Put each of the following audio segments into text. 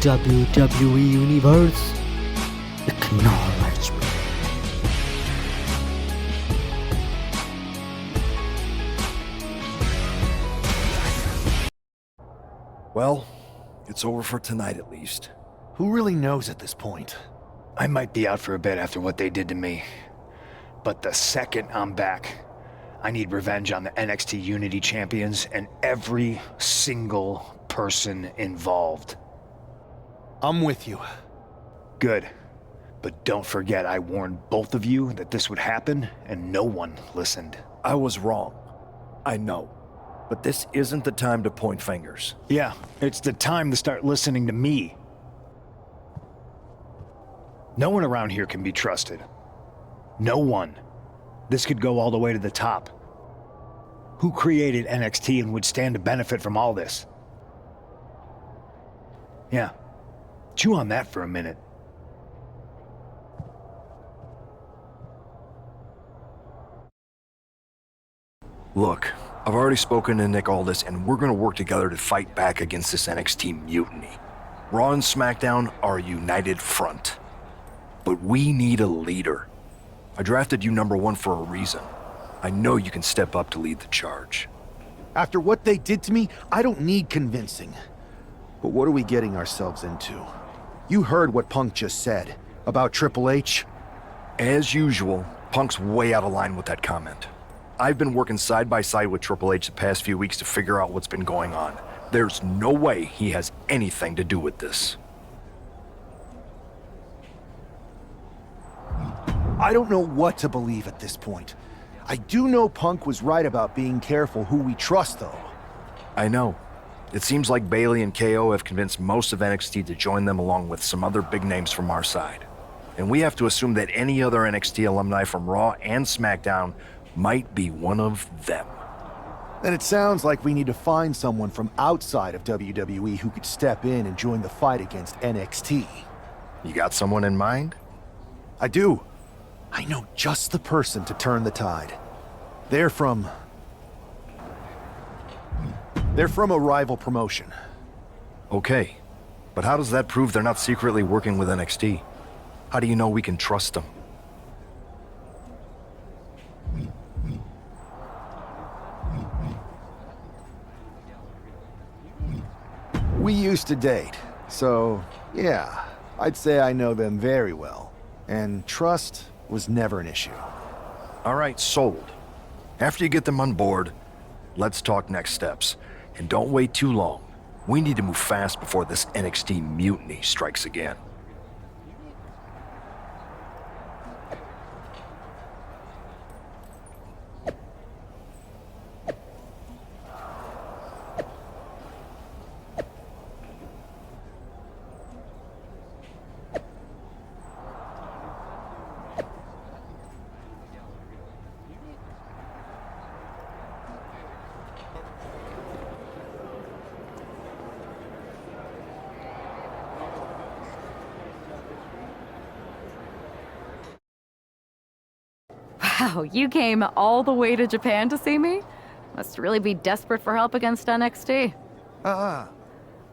WWE Universe, acknowledge me. Well, it's over for tonight at least. Who really knows at this point? I might be out for a bit after what they did to me. But the second I'm back, I need revenge on the NXT Unity Champions and every single person involved. I'm with you. Good. But don't forget I warned both of you that this would happen, and no one listened. I was wrong. I know. But this isn't the time to point fingers. Yeah, it's the time to start listening to me. No one around here can be trusted. No one. This could go all the way to the top. Who created NXT and would stand to benefit from all this? Yeah. Chew on that for a minute. Look, I've already spoken to Nick Aldis, and we're gonna work together to fight back against this NXT mutiny. Raw and SmackDown are a united front. But we need a leader. I drafted you #1 for a reason. I know you can step up to lead the charge. After what they did to me, I don't need convincing. But what are we getting ourselves into? You heard what Punk just said about Triple H. As usual, Punk's way out of line with that comment. I've been working side by side with Triple H the past few weeks to figure out what's been going on. There's no way he has anything to do with this. I don't know what to believe at this point. I do know Punk was right about being careful who we trust, though. I know. It seems like Bayley and KO have convinced most of NXT to join them along with some other big names from our side. And we have to assume that any other NXT alumni from Raw and SmackDown might be one of them. Then it sounds like we need to find someone from outside of WWE who could step in and join the fight against NXT. You got someone in mind? I do. I know just the person to turn the tide. They're from a rival promotion. Okay, but how does that prove they're not secretly working with NXT? How do you know we can trust them? We used to date, so yeah, I'd say I know them very well. And trust was never an issue. All right, sold. After you get them on board, let's talk next steps. And don't wait too long. We need to move fast before this NXT mutiny strikes again. Wow, you came all the way to Japan to see me? Must really be desperate for help against NXT.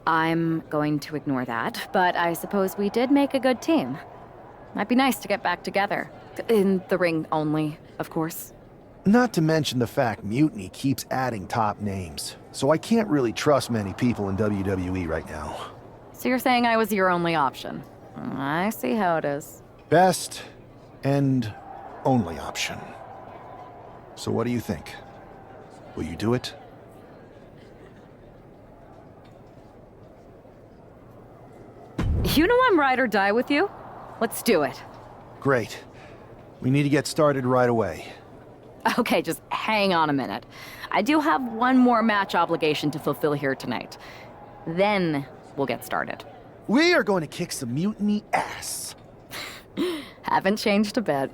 I'm going to ignore that, but I suppose we did make a good team. Might be nice to get back together. In the ring only, of course. Not to mention the fact Mutiny keeps adding top names, so I can't really trust many people in WWE right now. So you're saying I was your only option? I see how it is. Best and only option. So what do you think? Will you do it? You know I'm ride or die with you. Let's do it. Great. We need to get started right away. Okay, just hang on a minute. I do have one more match obligation to fulfill here tonight. Then we'll get started. We are going to kick some Mutiny ass. Haven't changed a bit.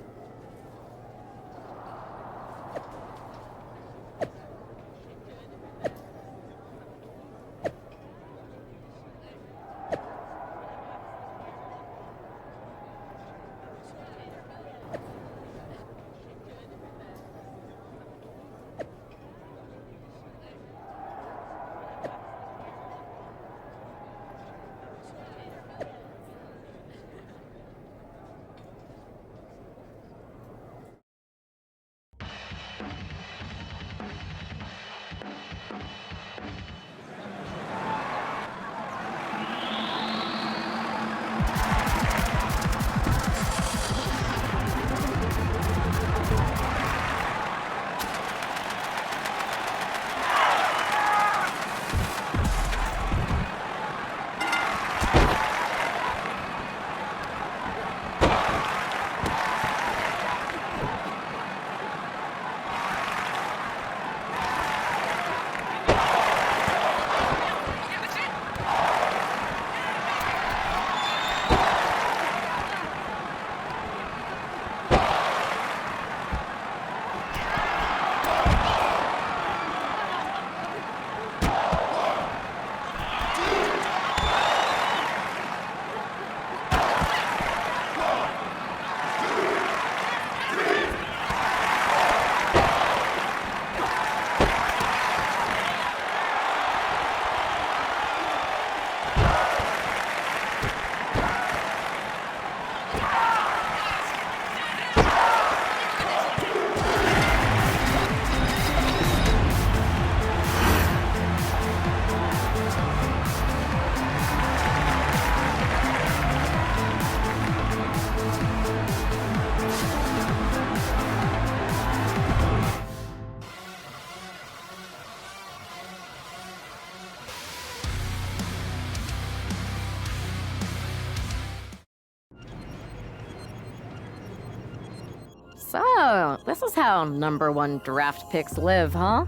So, this is how #1 draft picks live, huh?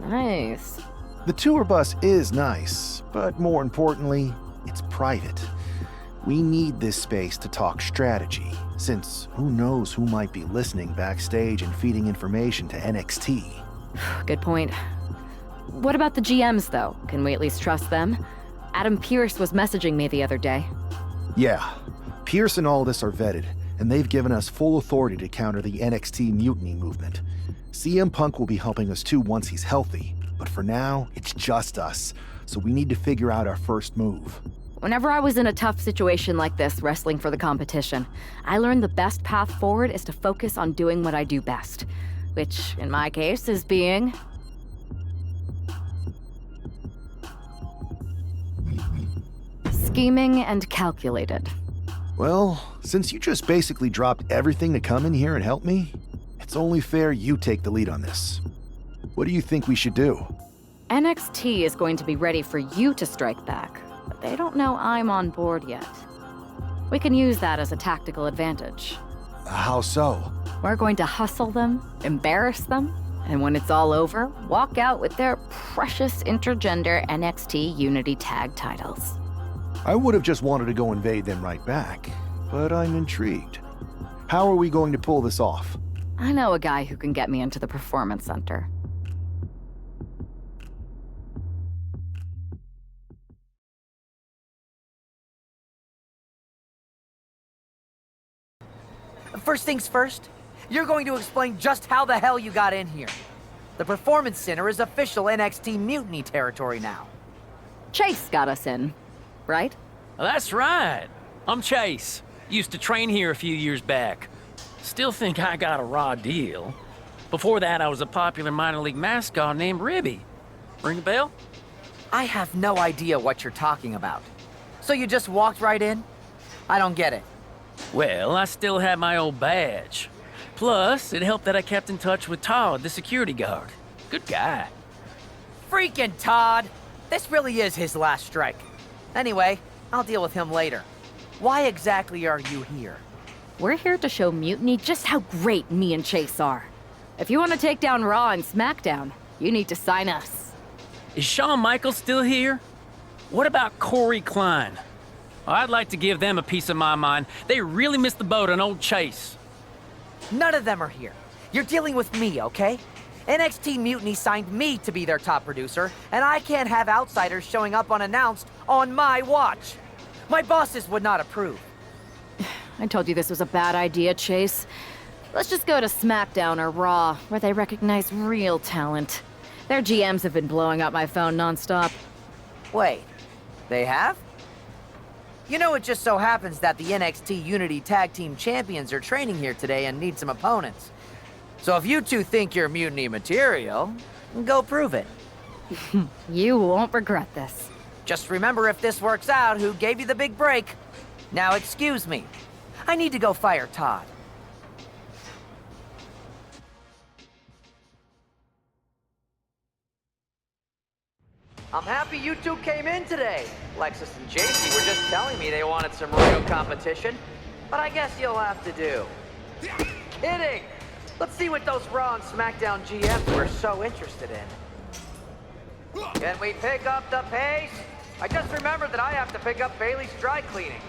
Nice. The tour bus is nice, but more importantly, it's private. We need this space to talk strategy, since who knows who might be listening backstage and feeding information to NXT. Good point. What about the GMs, though? Can we at least trust them? Adam Pierce was messaging me the other day. Yeah, Pierce and Aldis are vetted, and they've given us full authority to counter the NXT mutiny movement. CM Punk will be helping us too once he's healthy, but for now, it's just us, so we need to figure out our first move. Whenever I was in a tough situation like this, wrestling for the competition, I learned the best path forward is to focus on doing what I do best, which, in my case, is being... scheming and calculated. Well, since you just basically dropped everything to come in here and help me, it's only fair you take the lead on this. What do you think we should do? NXT is going to be ready for you to strike back, but they don't know I'm on board yet. We can use that as a tactical advantage. How so? We're going to hustle them, embarrass them, and when it's all over, walk out with their precious intergender NXT Unity Tag titles. I would have just wanted to go invade them right back, but I'm intrigued. How are we going to pull this off? I know a guy who can get me into the Performance Center. First things first, you're going to explain just how the hell you got in here. The Performance Center is official NXT Mutiny territory now. Chase got us in, right? That's right. I'm Chase. Used to train here a few years back. Still think I got a raw deal. Before that, I was a popular minor league mascot named Ribby. Ring a bell? I have no idea what you're talking about. So you just walked right in? I don't get it. Well, I still had my old badge. Plus, it helped that I kept in touch with Todd, the security guard. Good guy. Freaking Todd! This really is his last strike. Anyway, I'll deal with him later. Why exactly are you here? We're here to show Mutiny just how great me and Chase are. If you want to take down Raw and SmackDown, you need to sign us. Is Shawn Michaels still here? What about Corey Klein? I'd like to give them a piece of my mind. They really missed the boat on old Chase. None of them are here. You're dealing with me, okay? NXT Mutiny signed me to be their top producer, and I can't have outsiders showing up unannounced on my watch. My bosses would not approve. I told you this was a bad idea, Chase. Let's just go to SmackDown or Raw, where they recognize real talent. Their GMs have been blowing up my phone nonstop. Wait, they have? You know, it just so happens that the NXT Unity Tag Team Champions are training here today and need some opponents. So if you two think you're Mutiny material, go prove it. You won't regret this. Just remember, if this works out, who gave you the big break. Now excuse me. I need to go fire Todd. I'm happy you two came in today. Lexus and JC were just telling me they wanted some real competition, but I guess you'll have to do. Kidding! Let's see what those Raw and SmackDown GMs were so interested in. Can we pick up the pace? I just remembered that I have to pick up Bailey's dry cleaning.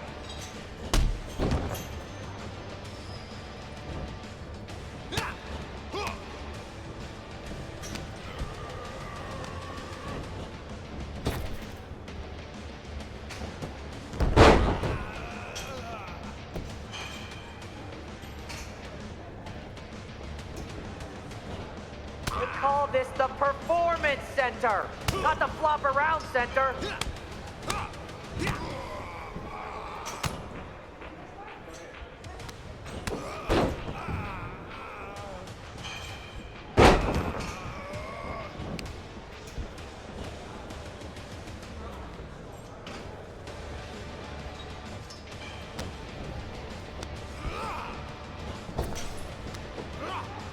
We call this the Performance Center, not the Flop Around Center.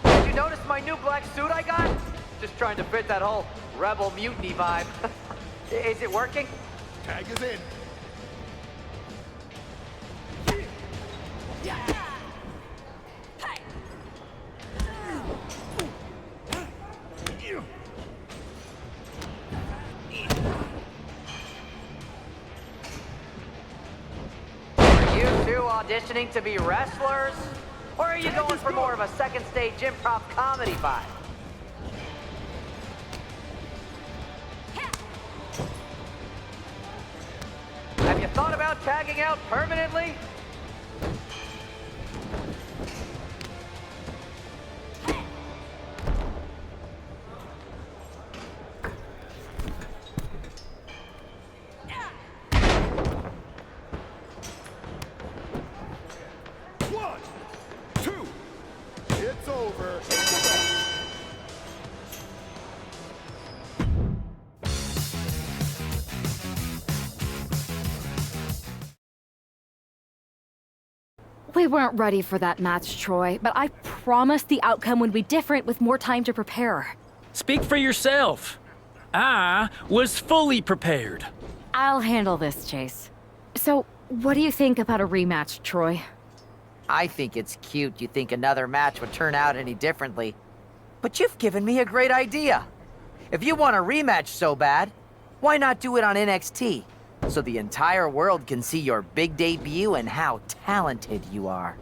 Did you notice my new black suit I got? Just trying to fit that whole rebel mutiny vibe. Is it working? Tag is in. auditioning to be wrestlers? Or are you going for more of a second stage improv comedy vibe? Have you thought about tagging out permanently? We weren't ready for that match, Troy, but I promised the outcome would be different with more time to prepare. Speak for yourself. I was fully prepared. I'll handle this, Chase. So, what do you think about a rematch, Troy? I think it's cute you think another match would turn out any differently. But you've given me a great idea. If you want a rematch so bad, why not do it on NXT? So the entire world can see your big debut and how talented you are.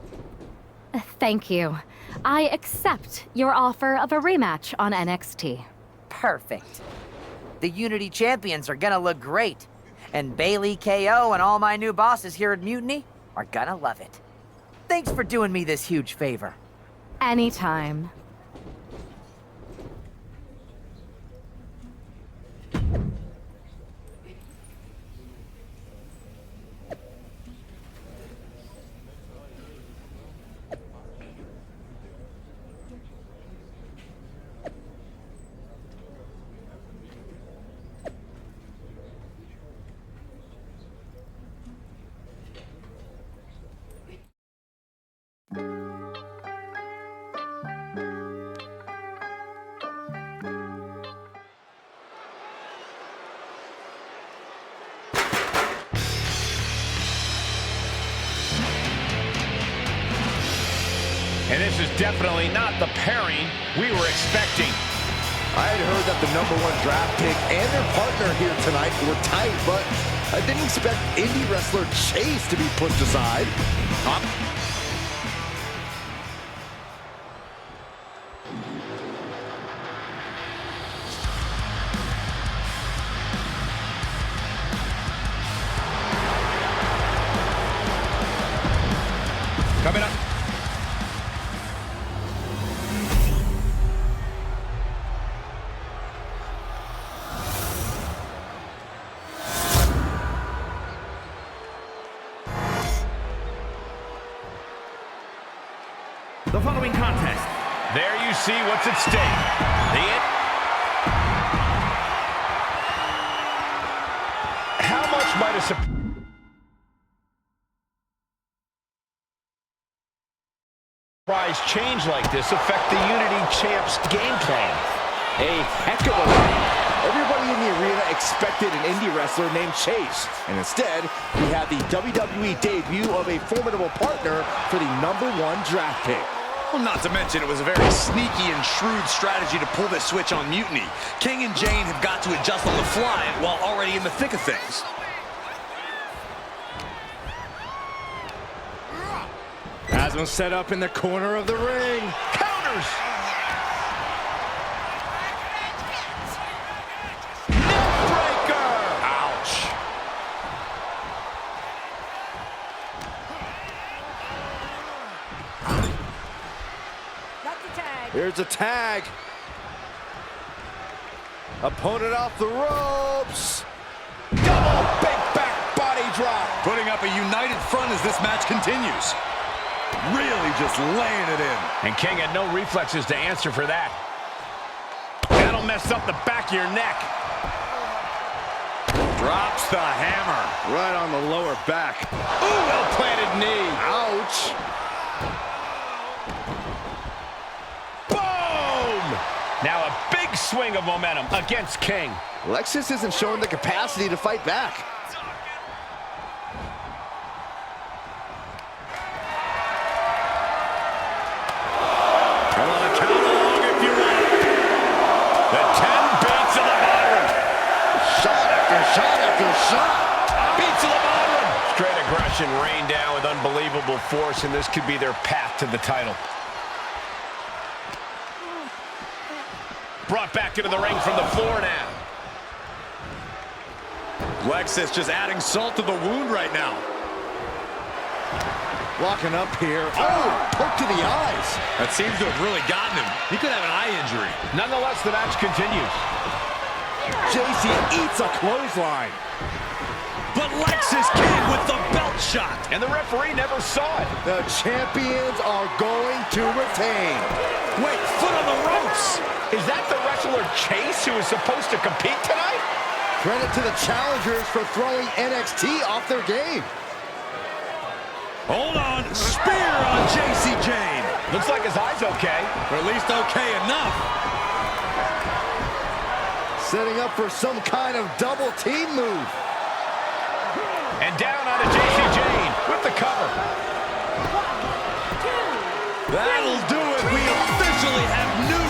Thank you. I accept your offer of a rematch on NXT. Perfect. The Unity champions are gonna look great. And Bailey, KO, and all my new bosses here at Mutiny are gonna love it. Thanks for doing me this huge favor. Anytime. And this is definitely not the pairing we were expecting. I had heard that the #1 draft pick and their partner here tonight were tight, but I didn't expect indie wrestler Chase to be pushed aside. Coming up. The following contest. There you see what's at stake. How much might a surprise change like this affect the Unity Champs game plan? A heck of a run. Everybody in the arena expected an indie wrestler named Chase, and instead, we had the WWE debut of a formidable partner for the #1 draft pick. Well, not to mention it was a very sneaky and shrewd strategy to pull this switch on Mutiny. King and Jane have got to adjust on the fly while already in the thick of things. Has him set up in the corner of the ring. Counters! Ouch! Here's a tag. Opponent off the ropes. Double big back body drop. Putting up a united front as this match continues. Really just laying it in. And King had no reflexes to answer for that. That'll mess up the back of your neck. Drops the hammer. Right on the lower back. Ooh, well-planted knee. Ouch. Boom! Now a big swing of momentum against King. Lexus isn't showing the capacity to fight back. Come on, count along if you want. The 10 beats of the bottom. Shot after shot after shot. Beats of the bottom. Straight aggression rained down with unbelievable force, and this could be their path to the title. Brought back into the ring from the floor now. Lexus just adding salt to the wound right now. Locking up here. Oh, poke to the eyes. That seems to have really gotten him. He could have an eye injury. Nonetheless, the match continues. JC eats a clothesline. But Lexus came with the belt shot. And the referee never saw it. The champions are going to retain. Wait, foot on the ropes. Is that the wrestler Chase who is supposed to compete tonight? Credit to the challengers for throwing NXT off their game. Hold on, spear on JC Jane. Looks like his eye's okay. Or at least okay enough. Setting up for some kind of double team move. And down onto JC Jane with the cover. That'll do it. We officially have new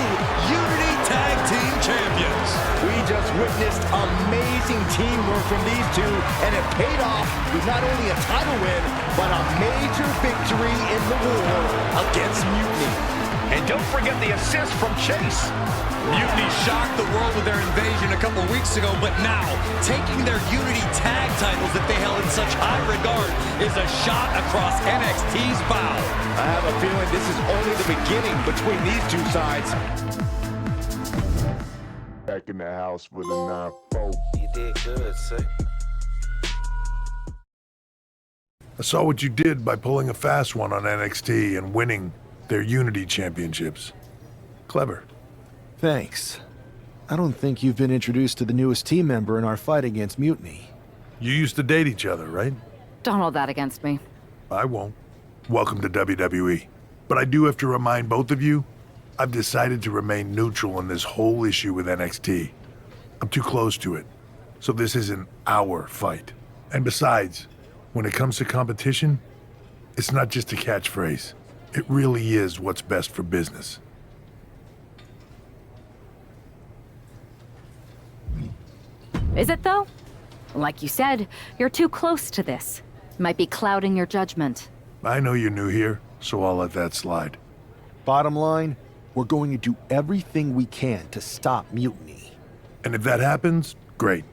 Unity Tag Team Champions. We just witnessed amazing teamwork from these two, and it paid off with not only a title win, but a major victory in the war against Mutiny. And don't forget the assist from Chase. Mutiny shocked the world with their invasion a couple weeks ago, but now, taking their Unity tag titles that they held in such high regard is a shot across NXT's bow. I have a feeling this is only the beginning between these two sides. Back in the house with a 9-4. You did good, sir. I saw what you did by pulling a fast one on NXT and winning their Unity championships. Clever. Thanks. I don't think you've been introduced to the newest team member in our fight against Mutiny. You used to date each other, right? Don't hold that against me. I won't. Welcome to WWE. But I do have to remind both of you, I've decided to remain neutral in this whole issue with NXT. I'm too close to it, so this isn't our fight. And besides, when it comes to competition, it's not just a catchphrase. It really is what's best for business. Is it, though? Like you said, you're too close to this. Might be clouding your judgment. I know you're new here, so I'll let that slide. Bottom line, we're going to do everything we can to stop Mutiny. And if that happens, great.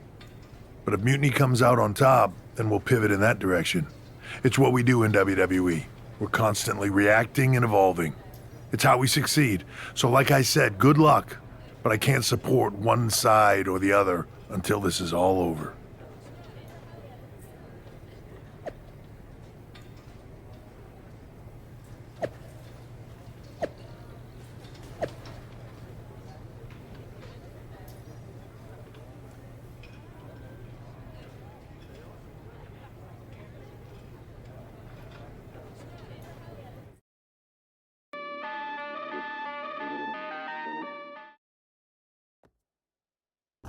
But if Mutiny comes out on top, then we'll pivot in that direction. It's what we do in WWE. We're constantly reacting and evolving. It's how we succeed. So like I said, good luck. But I can't support one side or the other until this is all over.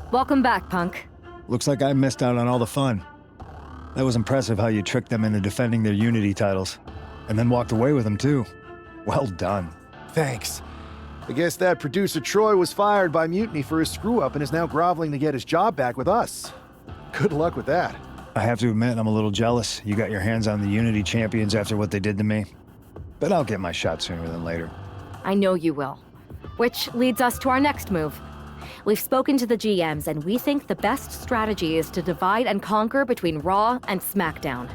Welcome back, Punk. Looks like I missed out on all the fun. That was impressive how you tricked them into defending their Unity titles. And then walked away with them, too. Well done. Thanks. I guess that producer Troy was fired by Mutiny for his screw-up and is now groveling to get his job back with us. Good luck with that. I have to admit, I'm a little jealous. You got your hands on the Unity champions after what they did to me. But I'll get my shot sooner than later. I know you will. Which leads us to our next move. We've spoken to the GMs, and we think the best strategy is to divide and conquer between Raw and SmackDown.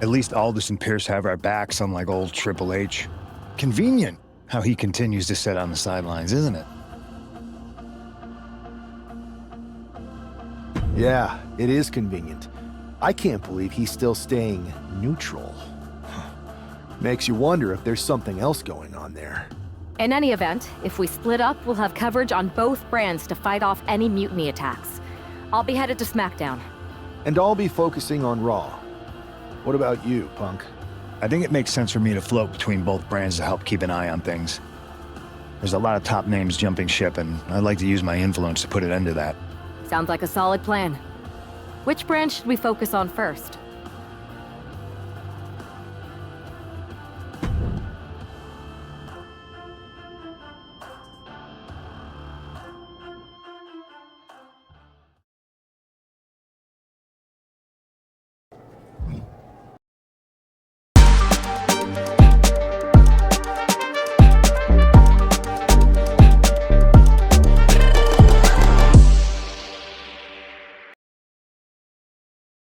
At least Aldous and Pierce have our backs, unlike old Triple H. Convenient how he continues to sit on the sidelines, isn't it? Yeah, it is convenient. I can't believe he's still staying neutral. Makes you wonder if there's something else going on there. In any event, if we split up, we'll have coverage on both brands to fight off any Mutiny attacks. I'll be headed to SmackDown. And I'll be focusing on Raw. What about you, Punk? I think it makes sense for me to float between both brands to help keep an eye on things. There's a lot of top names jumping ship, and I'd like to use my influence to put an end to that. Sounds like a solid plan. Which brand should we focus on first?